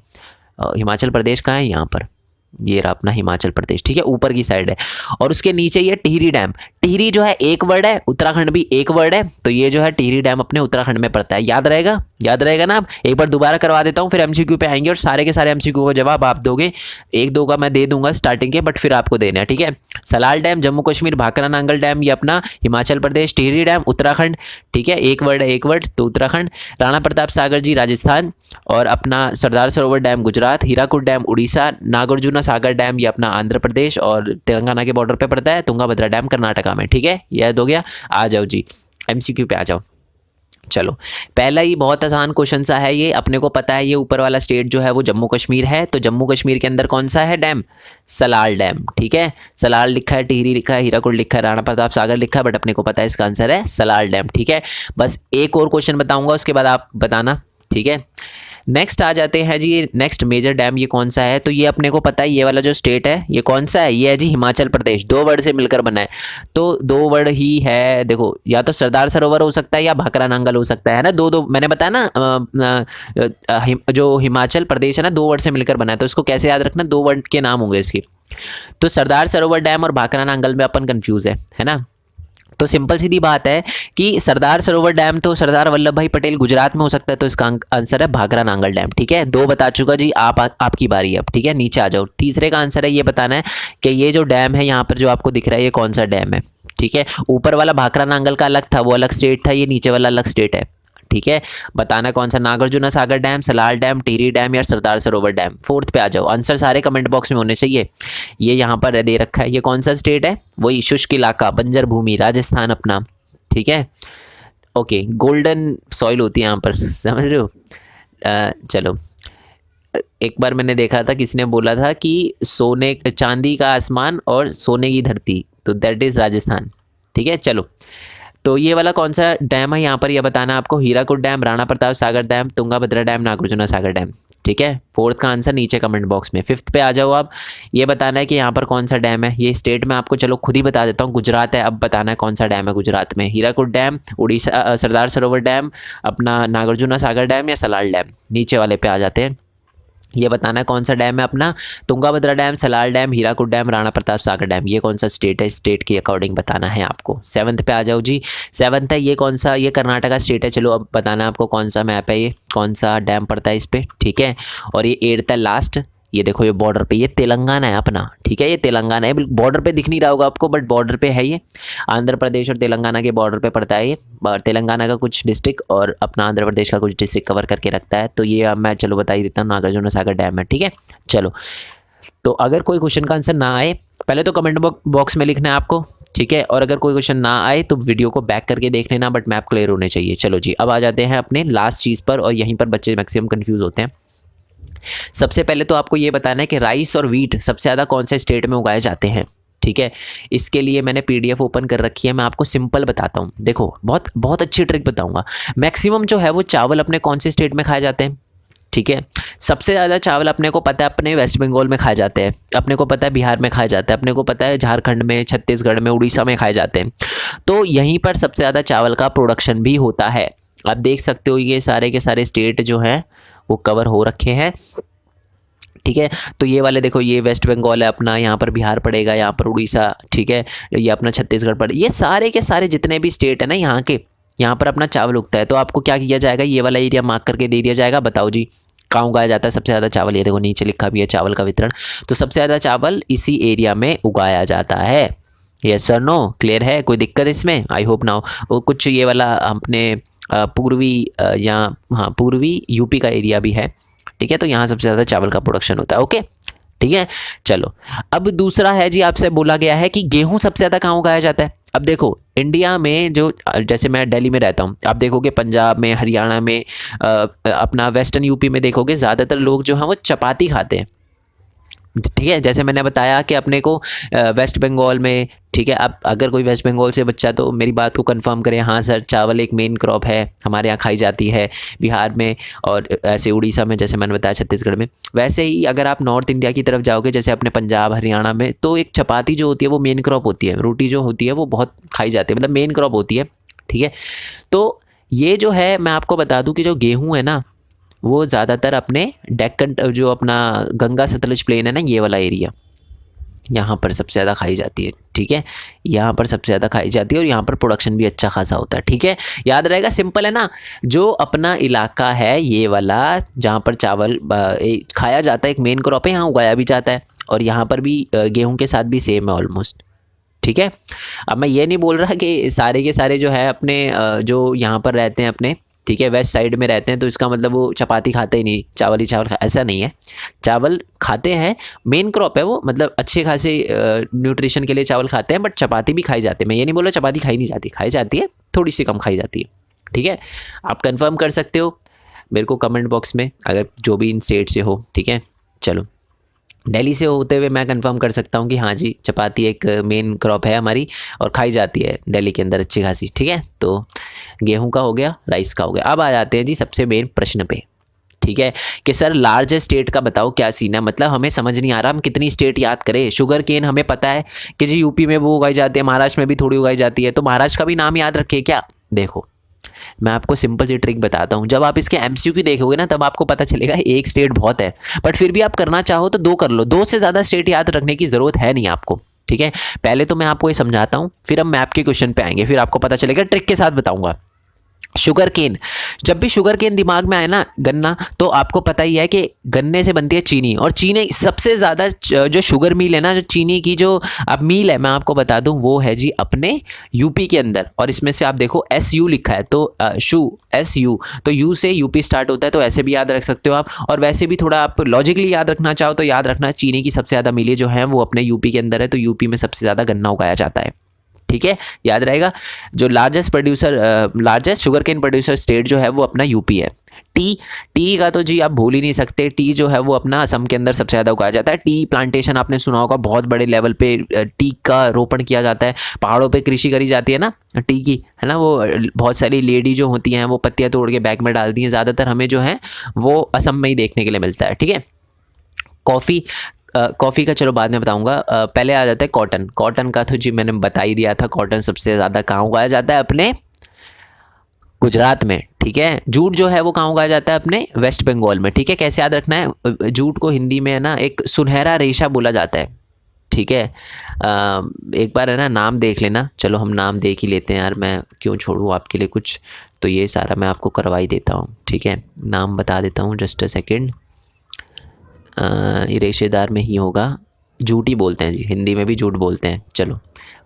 Speaker 1: हिमाचल प्रदेश कहाँ है? यहाँ पर, ये रहा अपना हिमाचल प्रदेश। ठीक है, ऊपर की साइड है, और उसके नीचे ये टिहरी डैम। टिहरी जो है एक वर्ड है, उत्तराखंड भी एक वर्ड है, तो ये जो है टिहरी डैम अपने उत्तराखंड में पड़ता है। याद रहेगा? याद रहेगा ना? अब एक बार दोबारा करवा देता हूँ, फिर एमसीक्यू पे आएंगे और सारे के सारे एमसीक्यू का जवाब आप दोगे। 1-2 का मैं दे दूंगा स्टार्टिंग के, बट फिर आपको देना है। ठीक है, सलाल डैम जम्मू कश्मीर, भाखरा नांगल डैम ये अपना हिमाचल प्रदेश, टिहरी डैम उत्तराखंड। ठीक है, एक वर्ड तो उत्तराखंड। राणा प्रताप सागर जी राजस्थान, और अपना Sardar Sarovar dam Gujarat, Hirakud dam Orissa, Nagarjuna Sagar dam ये अपना आंध्र प्रदेश और तेलंगाना के बॉर्डर पे पड़ता है, तुंगाभद्रा डैम कर्नाटका में। ठीक है, याद हो गया? आ जाओ जी एमसीक्यू पे आ जाओ। चलो पहला ही बहुत आसान क्वेश्चन सा है ये, अपने को पता है ये ऊपर वाला स्टेट जो है वो जम्मू कश्मीर है, तो जम्मू कश्मीर के अंदर कौन सा है डैम? सलाल डैम। ठीक है, सलाल लिखा है, टिहरी लिखा है, हीराकुड लिखा है, राणा प्रताप सागर लिखा है, बट अपने को पता है इसका आंसर है सलाल डैम। ठीक है, बस एक और क्वेश्चन बताऊंगा उसके बाद आप बताना। ठीक है, नेक्स्ट आ जाते हैं जी, नेक्स्ट मेजर डैम ये कौन सा है? तो ये अपने को पता है, ये वाला जो स्टेट है ये कौन सा है? ये है जी हिमाचल प्रदेश। 2 वर्ड से मिलकर बना है, तो 2 वर्ड ही है। देखो या तो सरदार सरोवर हो सकता है या भाखरा नांगल हो सकता है ना, 2 मैंने बताया ना, जो हिमाचल प्रदेश है ना 2 वर्ड से मिलकर बना है, तो इसको कैसे याद रखना? 2 वर्ड के नाम होंगे इसके। तो सरदार सरोवर डैम और भाखरा नांगल में अपन कंफ्यूज है ना। तो सिंपल सीधी बात है कि सरदार सरोवर डैम तो सरदार वल्लभ भाई पटेल गुजरात में हो सकता है, तो इसका आंसर है भाखरा नांगल डैम। ठीक है, 2 बता चुका जी, आपकी बारी है अब। ठीक है, नीचे आ जाओ। तीसरे का आंसर है ये बताना है कि ये जो डैम है यहाँ पर जो आपको दिख रहा है ये कौन सा डैम है। ठीक है, ऊपर वाला भाखरा नांगल का अलग था, वो अलग स्टेट था, ये नीचे वाला अलग स्टेट है। ठीक है, बताना कौन सा, Nagarjuna Sagar dam, Salal dam, Tehri dam या सरदार सरोवर डैम। फोर्थ पे आ जाओ, आंसर सारे कमेंट बॉक्स में होने चाहिए। ये यहाँ पर दे रखा है, ये कौन सा स्टेट है, वही शुष्क इलाका, बंजर भूमि, राजस्थान अपना, ठीक है। ओके, गोल्डन सॉइल होती है यहाँ पर, समझ रहे हो। चलो, एक बार मैंने देखा था, किसी ने बोला था कि सोने चांदी का आसमान और सोने की धरती, तो दैट इज़ राजस्थान, ठीक है। चलो, तो ये वाला कौन सा डैम है यहाँ पर, यह बताना आपको, Hirakud dam, Rana Pratap Sagar dam, Tungabhadra dam, Nagarjuna Sagar dam, ठीक है। फोर्थ का आंसर नीचे कमेंट बॉक्स में। फिफ्थ पे आ जाओ आप, ये बताना है कि यहाँ पर कौन सा डैम है। ये स्टेट में आपको चलो खुद ही बता देता हूँ, गुजरात है। अब बताना है कौन सा डैम है गुजरात में, हीराकुद डैम, उड़ीसा सरदार सरोवर डैम, अपना नागार्जुना सागर डैम या सलाल डैम। नीचे वाले पे आ जाते हैं, ये बताना है कौन सा डैम है अपना, Tungabhadra dam, Salal dam, Hirakud dam, Rana Pratap Sagar dam. ये कौन सा स्टेट है, स्टेट के अकॉर्डिंग बताना है आपको। सेवन्थ पे आ जाओ जी, सेवन्थ है, ये कौन सा, ये कर्नाटका स्टेट है। चलो अब बताना है आपको कौन सा मैप है, ये कौन सा डैम पड़ता है इस पर, ठीक है। और ये एट्थ है लास्ट, ये देखो ये बॉर्डर पे, ये तेलंगाना है अपना, ठीक है। ये तेलंगाना है, बॉर्डर पे दिख नहीं रहा होगा आपको, बट बॉर्डर पे है ये। आंध्र प्रदेश और तेलंगाना के बॉर्डर पे पड़ता है ये। तेलंगाना का कुछ डिस्ट्रिक्ट और अपना आंध्र प्रदेश का कुछ डिस्ट्रिक्ट कवर करके रखता है। तो ये अब मैं चलो बता ही देता हूँ, नागार्जुना सागर डैम है, ठीक है। चलो, तो अगर कोई क्वेश्चन का आंसर ना आए, पहले तो कमेंट बॉक्स में लिखना है आपको, ठीक है। और अगर कोई क्वेश्चन ना आए तो वीडियो को बैक करके देख लेना, बट मैप क्लियर होने चाहिए। चलो जी, अब आ जाते हैं अपने लास्ट चीज़ पर, और यहीं पर बच्चे मैक्सिमम कन्फ्यूज़ होते हैं। सबसे पहले तो आपको ये बताना है कि राइस और वीट सबसे ज़्यादा कौन से स्टेट में उगाए जाते हैं, ठीक है। इसके लिए मैंने पीडीएफ ओपन कर रखी है, मैं आपको सिंपल बताता हूँ। देखो, बहुत बहुत अच्छी ट्रिक बताऊँगा। मैक्सिमम जो है वो चावल अपने कौन से स्टेट में खाए जाते हैं, ठीक है। सबसे ज़्यादा चावल अपने को पता है अपने वेस्ट बंगाल में खाए जाते हैं, अपने को पता है बिहार में खाए जाते हैं, अपने को पता है झारखंड में, छत्तीसगढ़ में, उड़ीसा में खाए जाते हैं। तो यहीं पर सबसे ज़्यादा चावल का प्रोडक्शन भी होता है। आप देख सकते हो ये सारे के सारे स्टेट जो हैं वो कवर हो रखे हैं, ठीक है। तो ये वाले देखो, ये वेस्ट बंगाल है अपना, यहाँ पर बिहार पड़ेगा, यहाँ पर उड़ीसा, ठीक है, ये अपना छत्तीसगढ़ पड़े, ये सारे के सारे जितने भी स्टेट है ना यहाँ के, यहाँ पर अपना चावल उगता है। तो आपको क्या किया जाएगा, ये वाला एरिया मार्क करके दे दिया जाएगा। बताओ जी कहाँ उगाया जाता है सबसे ज़्यादा चावल, ये देखो नीचे लिखा भी है चावल का वितरण। तो सबसे ज़्यादा चावल इसी एरिया में उगाया जाता है। यस और नो, क्लियर है, कोई दिक्कत इसमें, आई होप ना हो। वो कुछ ये वाला अपने पूर्वी या हाँ पूर्वी यूपी का एरिया भी है, ठीक है। तो यहाँ सबसे ज़्यादा चावल का प्रोडक्शन होता है, ओके, ठीक है। चलो, अब दूसरा है जी, आपसे बोला गया है कि गेहूं सबसे ज़्यादा कहाँ उगाया जाता है। अब देखो, इंडिया में जो, जैसे मैं दिल्ली में रहता हूँ, आप देखोगे पंजाब में, हरियाणा में, अपना वेस्टर्न यूपी में देखोगे ज़्यादातर लोग जो हैं वो चपाती खाते हैं, ठीक है। जैसे मैंने बताया कि अपने को वेस्ट बंगाल में, ठीक है। अब अगर कोई वेस्ट बंगाल से बच्चा तो मेरी बात को कंफर्म करें, हाँ सर चावल एक मेन क्रॉप है, हमारे यहाँ खाई जाती है बिहार में, और ऐसे उड़ीसा में, जैसे मैंने बताया छत्तीसगढ़ में। वैसे ही अगर आप नॉर्थ इंडिया की तरफ जाओगे, जैसे अपने पंजाब हरियाणा में, तो एक चपाती जो होती है वो मेन क्रॉप होती है, रोटी जो होती है वो बहुत खाई जाती है, मतलब मेन क्रॉप होती है, ठीक है। तो ये जो है, मैं आपको बता दूँ कि जो गेहूँ है ना, वो ज़्यादातर अपने डेक्कन, जो अपना गंगा सतलज प्लेन है ना, ये वाला एरिया, यहाँ पर सबसे ज़्यादा खाई जाती है, ठीक है। यहाँ पर सबसे ज़्यादा खाई जाती है और यहाँ पर प्रोडक्शन भी अच्छा खासा होता है, ठीक है। याद रहेगा, सिंपल है ना। जो अपना इलाका है ये वाला, जहाँ पर चावल खाया जाता है, एक मेन क्रॉप है, यहाँ उगाया भी जाता है, और यहाँ पर भी गेहूँ के साथ भी सेम है ऑलमोस्ट, ठीक है। अब मैं ये नहीं बोल रहा कि सारे के सारे जो है अपने जो यहाँ पर रहते हैं अपने, ठीक है, वेस्ट साइड में रहते हैं, तो इसका मतलब वो चपाती खाते ही नहीं, चावल ही चावल ऐसा नहीं है। चावल खाते हैं, मेन क्रॉप है वो, मतलब अच्छे खासे न्यूट्रिशन के लिए चावल खाते हैं, बट चपाती भी खाई जाती है। मैं ये नहीं बोला चपाती खाई नहीं जाती, खाई जाती है, थोड़ी सी कम खाई जाती है, ठीक है। आप कंफर्म कर सकते हो मेरे को कमेंट बॉक्स में, अगर जो भी इन स्टेट से हो, ठीक है। चलो, दिल्ली से होते हुए मैं कंफर्म कर सकता हूँ कि हाँ जी, चपाती एक मेन क्रॉप है हमारी और खाई जाती है दिल्ली के अंदर अच्छी खासी, ठीक है। तो गेहूं का हो गया, राइस का हो गया। अब आ जाते हैं जी सबसे मेन प्रश्न पे, ठीक है, कि सर लार्जेस्ट स्टेट का बताओ क्या सीन है। मतलब हमें समझ नहीं आ रहा हम कितनी स्टेट याद करें। शुगर केन हमें पता है कि जी यूपी में वो उगाई जाती है, महाराष्ट्र में भी थोड़ी उगाई जाती है, तो महाराष्ट्र का भी नाम याद रखिए क्या। देखो, मैं आपको सिंपल सी ट्रिक बताता हूँ, जब आप इसके एमसीक्यू देखोगे ना, तब आपको पता चलेगा एक स्टेट बहुत है, बट फिर भी आप करना चाहो तो 2 कर लो, 2 से ज़्यादा स्टेट याद रखने की ज़रूरत है नहीं आपको, ठीक है। पहले तो मैं आपको ये समझाता हूँ, फिर हम मैप के क्वेश्चन पे आएंगे, फिर आपको पता चलेगा, ट्रिक के साथ बताऊँगा। शुगर केन, जब भी शुगर केन दिमाग में आए ना गन्ना, तो आपको पता ही है कि गन्ने से बनती है चीनी, और चीनी सबसे ज़्यादा जो शुगर मिल है ना, जो चीनी की जो अब मिल है, मैं आपको बता दूं वो है जी अपने यूपी के अंदर। और इसमें से आप देखो SU लिखा है, तो SU, तो यू से यूपी स्टार्ट होता है, तो ऐसे भी याद रख सकते हो आप। और वैसे भी थोड़ा आप लॉजिकली याद रखना चाहो तो याद रखना चीनी की सबसे ज़्यादा मिलें जो है वो अपने यूपी के अंदर है, तो यूपी में सबसे ज़्यादा गन्ना उगाया जाता है। ठीक है, याद रहेगा। जो largest sugar cane producer state जो है वो अपना यूपी है। टी का तो जी आप भूल ही नहीं सकते। टी जो है वो अपना असम के अंदर सबसे ज़्यादा उगाया जाता है। टी प्लांटेशन आपने सुना होगा, बहुत बड़े लेवल पे टी का रोपण किया जाता है। पहाड़ों पे कृषि करी जाती है ना टी की, है ना। वो बहुत सारी लेडी जो होती हैं वो पत्तियाँ तोड़ के बैग में डालती हैं, ज़्यादातर हमें जो है वो असम में ही देखने के लिए मिलता है। ठीक है, कॉफ़ी का चलो बाद में बताऊंगा। पहले आ जाता है कॉटन। कॉटन का तो जी मैंने बता ही दिया था। कॉटन सबसे ज़्यादा कहाँ उगाया जाता है? अपने गुजरात में। ठीक है, जूट जो है वो कहाँ उगाया जाता है? अपने वेस्ट बंगाल में। ठीक है, कैसे याद रखना है? जूट को हिंदी में है ना एक सुनहरा रेशा बोला जाता है। ठीक है, एक बार है ना नाम देख लेना। चलो हम नाम देख ही लेते हैं यार, मैं क्यों छोड़ूँ आपके लिए कुछ, तो ये सारा मैं आपको करवा ही देता हूँ। ठीक है, नाम बता देता हूँ, जस्ट अ सेकेंड। ये रेशेदार में ही होगा, जूट ही बोलते हैं जी, हिंदी में भी जूट बोलते हैं। चलो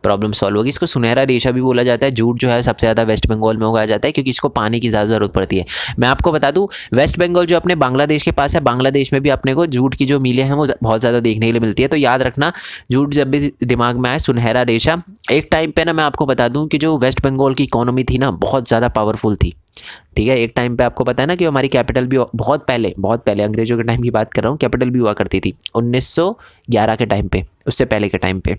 Speaker 1: प्रॉब्लम सॉल्व होगी। इसको सुनहरा रेशा भी बोला जाता है। जूट जो है सबसे ज़्यादा वेस्ट बंगाल में उगाया जाता है, क्योंकि इसको पानी की ज़्यादा ज़रूरत पड़ती है। मैं आपको बता दूं, वेस्ट बंगाल जो अपने बांग्लादेश के पास है, बांग्लादेश में भी अपने को जूट की जो मिलें हैं वो बहुत ज़्यादा देखने के लिए मिलती है। तो याद रखना, जूट जब भी दिमाग में आए, सुनहरा रेशा। एक टाइम पे ना मैं आपको बता दूं कि जो वेस्ट बंगाल की इकोनॉमी थी ना बहुत ज़्यादा पावरफुल थी। ठीक है, एक टाइम पे आपको पता है ना कि हमारी कैपिटल भी बहुत पहले अंग्रेजों के टाइम की बात कर रहा हूँ, कैपिटल भी हुआ करती थी 1911 के टाइम पे, उससे पहले के टाइम पे।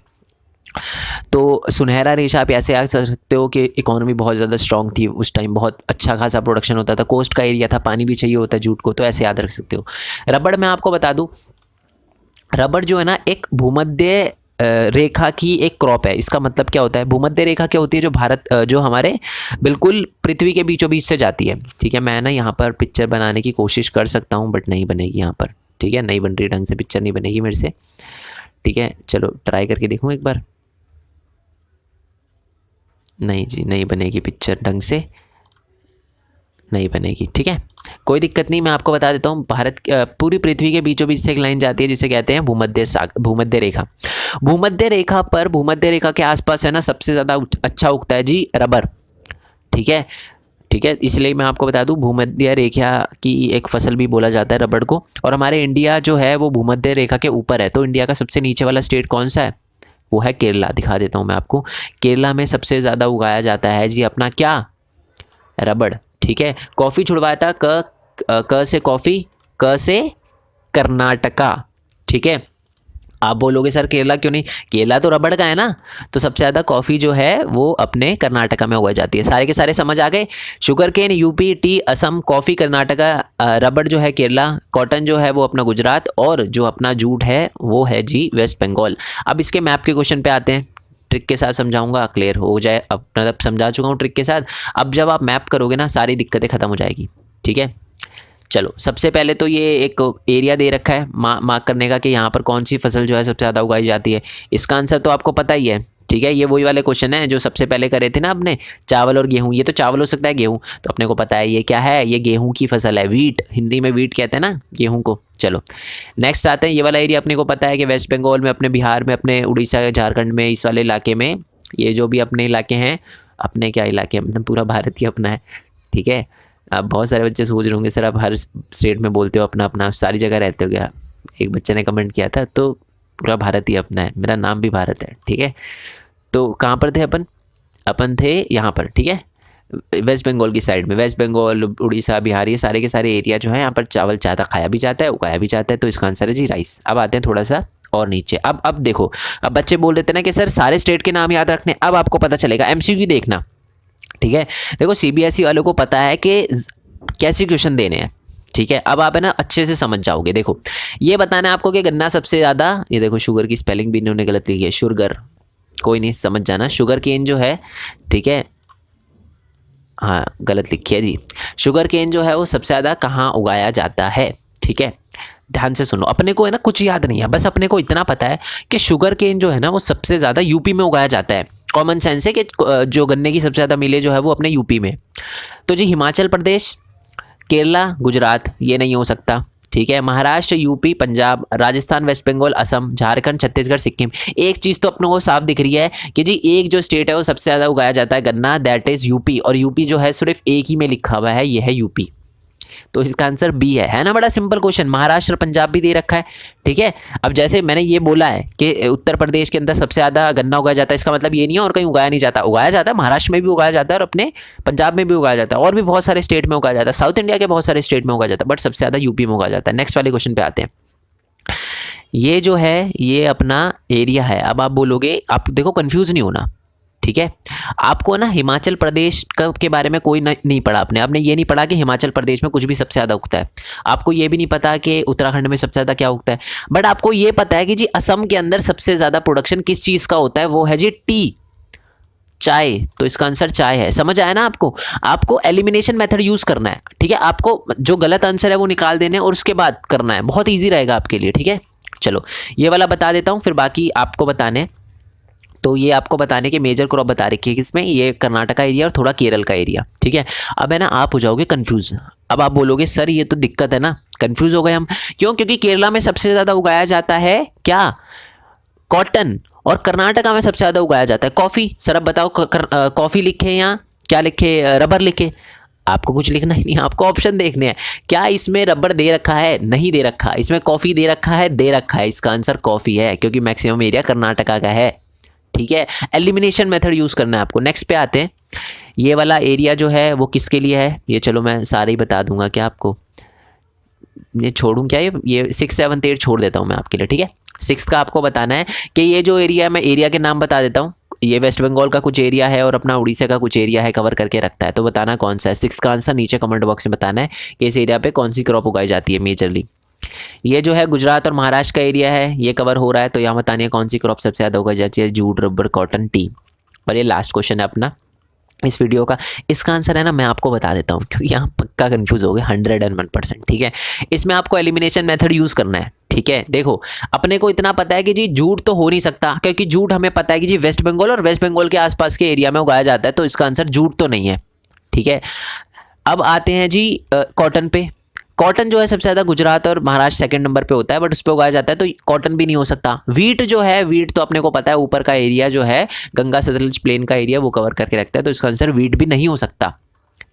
Speaker 1: तो सुनहरा रेशा आप ऐसे आ सकते हो कि इकोनॉमी बहुत ज़्यादा स्ट्रॉन्ग थी उस टाइम, बहुत अच्छा खासा प्रोडक्शन होता था, कोस्ट का एरिया था, पानी भी चाहिए होता है जूट को, तो ऐसे याद रख सकते हो। रबड़ में आपको बता दूँ, रबड़ जो है ना एक भूमध्य रेखा की एक क्रॉप है। इसका मतलब क्या होता है? भूमध्य रेखा क्या होती है? जो हमारे बिल्कुल पृथ्वी के बीचों बीच से जाती है। ठीक है, मैं ना यहाँ पर पिक्चर बनाने की कोशिश कर सकता हूँ बट नहीं बनेगी यहाँ पर। ठीक है, नहीं बन रही ढंग से, पिक्चर नहीं बनेगी मेरे से। ठीक है, चलो ट्राई करके देखूँ एक बार। नहीं जी, नहीं बनेगी पिक्चर ढंग से, नहीं बनेगी। ठीक है, कोई दिक्कत नहीं, मैं आपको बता देता हूँ। पूरी पृथ्वी के बीचों बीच से एक लाइन जाती है जिसे कहते हैं भूमध्य रेखा। भूमध्य रेखा के आसपास है ना सबसे ज़्यादा अच्छा उगता है जी रबर। ठीक है, ठीक है, इसलिए मैं आपको बता दूं भूमध्य रेखा की एक फसल भी बोला जाता है रबड़ को। और हमारे इंडिया जो है वो भूमध्य रेखा के ऊपर है, तो इंडिया का सबसे नीचे वाला स्टेट कौन सा है? वो है केरला। दिखा देता हूँ मैं आपको। केरला में सबसे ज़्यादा उगाया जाता है जी अपना क्या? रबड़। ठीक है, कॉफ़ी छुड़वाया था क से कॉफ़ी, क से कर्नाटका। ठीक है, आप बोलोगे सर केरला क्यों नहीं? केरला तो रबड़ का है ना, तो सबसे ज़्यादा कॉफ़ी जो है वो अपने कर्नाटका में उगाई जाती है। सारे के सारे समझ आ गए। Sugar cane UP, tea Assam, coffee Karnataka, रबड़ जो है केरला, कॉटन जो है वो अपना गुजरात, और जो अपना जूट है वो है जी वेस्ट बंगाल। अब इसके मैप के क्वेश्चन पे आते हैं, ट्रिक के साथ समझाऊंगा, क्लियर हो जाए। अब मतलब समझा चुका हूँ ट्रिक के साथ। अब जब आप मैप करोगे ना सारी दिक्कतें ख़त्म हो जाएगी। ठीक है, चलो सबसे पहले तो ये एक एरिया दे रखा है मार्क करने का कि यहाँ पर कौन सी फसल जो है सबसे ज़्यादा उगाई जाती है। इसका आंसर तो आपको पता ही है। ठीक है, ये वही वाले क्वेश्चन है जो सबसे पहले करे थे ना अपने, चावल और गेहूँ। ये तो चावल हो सकता है, गेहूँ तो अपने को पता है ये क्या है, ये गेहूँ की फसल है। वीट, हिंदी में वीट कहते हैं ना गेहूँ को। चलो नेक्स्ट आते हैं, ये वाला एरिया अपने को पता है कि वेस्ट बंगाल में, अपने बिहार में, अपने उड़ीसा, झारखंड में, इस वाले इलाके में, ये जो भी अपने इलाके हैं, अपने क्या इलाके हैं, मतलब पूरा भारत ही अपना है। ठीक है, अब बहुत सारे बच्चे सोच रहे होंगे सर आप हर स्टेट में बोलते हो अपना अपना, सारी जगह रहते हो क्या? एक बच्चे ने कमेंट किया था, तो पूरा भारत ही अपना है, मेरा नाम भी भारत है। ठीक है, तो कहाँ पर थे अपन थे यहाँ पर। ठीक है, वेस्ट बंगाल की साइड में, वेस्ट बंगाल, उड़ीसा, बिहार, ये सारे के सारे एरिया जो है यहाँ पर चावल ज़्यादा खाया भी जाता है, उगाया भी जाता है, तो इसका आंसर है जी राइस। अब आते हैं थोड़ा सा और नीचे। अब देखो, अब बच्चे बोल देते ना कि सर सारे स्टेट के नाम याद रखने। अब आपको पता चलेगा, MCQ देखना। ठीक है, देखो CBSE वालों को पता है कि कैसे क्वेश्चन देने हैं। ठीक है, अब आप है ना अच्छे से समझ जाओगे। देखो ये बताना है आपको कि गन्ना सबसे ज़्यादा, ये देखो शुगर की स्पेलिंग भी इन्होंने गलत लिखी है, शुगर, कोई नहीं समझ जाना। शुगर केन जो है, ठीक है, हाँ गलत लिखी है जी। शुगर केन जो है वो सबसे ज़्यादा कहाँ उगाया जाता है? ठीक है, ध्यान से सुनो। अपने को है ना कुछ याद नहीं है, बस अपने को इतना पता है कि शुगर केन जो है ना वो सबसे ज़्यादा यूपी में उगाया जाता है। कॉमन सेंस है कि जो गन्ने की सबसे ज़्यादा मिलें जो है वो अपने यूपी में। तो जी हिमाचल प्रदेश, केरला, गुजरात ये नहीं हो सकता, ठीक है। Maharashtra, UP, Punjab, Rajasthan, west Bengal, Assam, Jharkhand, Chhattisgarh, Sikkim. एक चीज़ तो अपनों को साफ दिख रही है कि जी एक जो स्टेट है वो सबसे ज़्यादा उगाया जाता है गन्ना, दैट इज़ यूपी। और यूपी जो है सिर्फ एक ही में लिखा हुआ है, ये है यूपी। तो इसका आंसर बी है ना। बड़ा सिंपल क्वेश्चन। महाराष्ट्र, पंजाब भी दे रखा है, ठीक है। अब जैसे मैंने ये बोला है कि उत्तर प्रदेश के अंदर सबसे ज़्यादा गन्ना उगाया जाता है, इसका मतलब ये नहीं है और कहीं उगाया नहीं जाता। उगाया जाता है, महाराष्ट्र में भी उगाया जाता है और अपने पंजाब में भी उगाया जाता है, और भी बहुत सारे स्टेट में उगाया जाता है, साउथ इंडिया के बहुत सारे स्टेट में उगाया जाता है, बट सबसे ज़्यादा यूपी में उगाया जाता है। नेक्स्ट वाले क्वेश्चन पे आते हैं। ये जो है ये अपना एरिया है। अब आप बोलोगे, आप देखो कंफ्यूज नहीं होना, ठीक है। आपको ना हिमाचल प्रदेश के बारे में कोई नहीं पढ़ा आपने ये नहीं पढ़ा कि हिमाचल प्रदेश में कुछ भी सबसे ज़्यादा उगता है। आपको ये भी नहीं पता कि उत्तराखंड में सबसे ज़्यादा क्या उगता है, बट आपको ये पता है कि जी असम के अंदर सबसे ज़्यादा प्रोडक्शन किस चीज़ का होता है, वो है जी टी, चाय। तो इसका आंसर चाय है। समझ आया ना आपको। आपको एलिमिनेशन मेथड यूज़ करना है, ठीक है। आपको जो गलत आंसर है वो निकाल देने और उसके बाद करना है, बहुत ईजी रहेगा आपके लिए, ठीक है। चलो ये वाला बता देता हूँ, फिर बाकी आपको बताने। तो ये आपको बताने के मेजर क्रॉप बता रखी है किसमें, ये कर्नाटका एरिया और थोड़ा केरल का एरिया, ठीक है। अब है ना आप हो जाओगे कंफ्यूज। अब आप बोलोगे सर ये तो दिक्कत है ना, कंफ्यूज हो गए हम। क्यों? क्योंकि केरला में सबसे ज़्यादा उगाया जाता है क्या, कॉटन, और कर्नाटका में सबसे ज़्यादा उगाया जाता है कॉफ़ी। सर अब बताओ कॉफ़ी लिखे या क्या लिखे, रबर लिखे? आपको कुछ लिखना ही नहीं, आपको ऑप्शन देखने हैं। क्या इसमें रबर दे रखा है? नहीं दे रखा। इसमें कॉफ़ी दे रखा है? दे रखा है। इसका आंसर कॉफ़ी है, क्योंकि मैक्सिमम एरिया कर्नाटका का है, ठीक है। एलिमिनेशन मेथड यूज़ करना है आपको। नेक्स्ट पे आते हैं। ये वाला एरिया जो है वो किसके लिए है, ये चलो मैं सारे ही बता दूंगा। क्या आपको ये छोड़ूं क्या, ये 6, 7, 8 छोड़ देता हूँ मैं आपके लिए, ठीक है। 6 का आपको बताना है कि ये जो एरिया है, मैं एरिया के नाम बता देता हूँ। ये वेस्ट बंगाल का कुछ एरिया है और अपना उड़ीसा का कुछ एरिया है, कवर करके रखता है। तो बताना कौन सा है। 6 का आंसर नीचे कमेंट बॉक्स में बताना है कि इस एरिया पे कौन सी क्रॉप उगाई जाती है मेजरली। ये जो है गुजरात और महाराष्ट्र का एरिया है, ये कवर हो रहा है। तो यहाँ बतानी है कौन सी क्रॉप सबसे ज़्यादा उगाई जाती है, जूट, रबर, कॉटन, टी। और ये लास्ट क्वेश्चन है अपना इस वीडियो का। इसका आंसर है ना मैं आपको बता देता हूँ, क्योंकि यहाँ पक्का कंफ्यूज हो गए 101%, ठीक है। इसमें आपको एलिमिनेशन मेथड यूज़ करना है, ठीक है। देखो अपने को इतना पता है कि जी जूट तो हो नहीं सकता, क्योंकि जूट हमें पता है कि जी वेस्ट बंगाल और वेस्ट बंगाल के आसपास के एरिया में उगाया जाता है। तो इसका आंसर जूट तो नहीं है, ठीक है। अब आते हैं जी कॉटन पे। कॉटन जो है सबसे ज़्यादा गुजरात और महाराष्ट्र सेकंड नंबर पे होता है, बट उस पर उगाया जाता है, तो कॉटन भी नहीं हो सकता। वीट जो है, वीट तो अपने को पता है ऊपर का एरिया जो है गंगा सतलज प्लेन का एरिया वो कवर करके रखता है। तो इसका आंसर वीट भी नहीं हो सकता,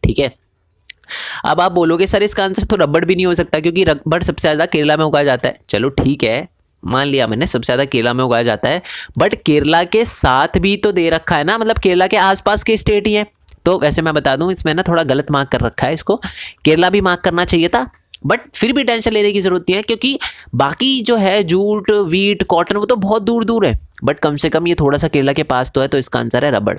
Speaker 1: ठीक है। अब आप बोलोगे सर इसका आंसर तो रबड़ भी नहीं हो सकता, क्योंकि रबड़ सबसे ज़्यादा केरला में उगाया जाता है। चलो ठीक है, मान लिया मैंने, सबसे ज़्यादा केरला में उगाया जाता है, बट केरला के साथ भी तो दे रखा है ना, मतलब केरला के आसपास के स्टेट ही हैं। तो वैसे मैं बता दूं इसमें ना थोड़ा गलत मार्क कर रखा है इसको, केरला भी मार्क करना चाहिए था, बट फिर भी टेंशन लेने की ज़रूरत नहीं है, क्योंकि बाकी जो है जूट, वीट, कॉटन वो तो बहुत दूर दूर है, बट कम से कम ये थोड़ा सा केरला के पास तो है। तो इसका आंसर है रबड़,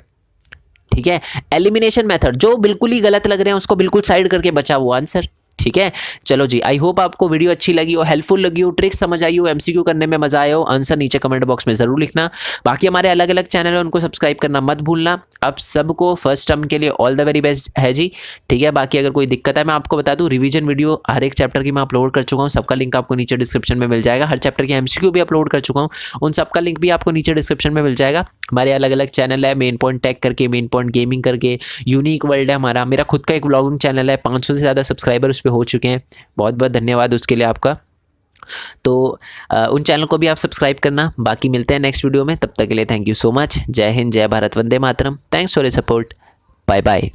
Speaker 1: ठीक है। एलिमिनेशन मेथड जो बिल्कुल ही गलत लग रहे हैं उसको बिल्कुल साइड करके बचा वो आंसर, ठीक है। चलो जी, आई होप आपको वीडियो अच्छी लगी हो, हेल्पफुल लगी हो, ट्रिक समझ आई हो, एमसीक्यू करने में मजा आया हो। आंसर नीचे कमेंट बॉक्स में ज़रूर लिखना। बाकी हमारे अलग अलग चैनल है उनको सब्सक्राइब करना मत भूलना। आप सबको फर्स्ट टर्म के लिए ऑल द वेरी बेस्ट है जी, ठीक है। बाकी अगर कोई दिक्कत है मैं आपको बता दूं, रिवीजन वीडियो हर एक चैप्टर की मैं अपलोड कर चुका हूँ, सबका लिंक आपको नीचे डिस्क्रिप्शन में मिल जाएगा। हर चैप्टर की एमसीक्यू भी अपलोड कर चुका हूँ, उन सबका लिंक भी आपको नीचे डिस्क्रिप्शन में मिल जाएगा। हमारे अलग अलग चैनल है, मेन पॉइंट टेक करके, मेन पॉइंट गेमिंग करके, यूनिक वर्ल्ड है हमारा, मेरा खुद का एक व्लॉगिंग चैनल है, 500 से ज़्यादा सब्सक्राइबर उस पर हो चुके हैं। बहुत बहुत धन्यवाद उसके लिए आपका। तो उन चैनल को भी आप सब्सक्राइब करना। बाकी मिलते हैं नेक्स्ट वीडियो में, तब तक के लिए थैंक यू सो मच। जय हिंद, जय भारत, वंदे मातरम। Thanks for your support, bye bye.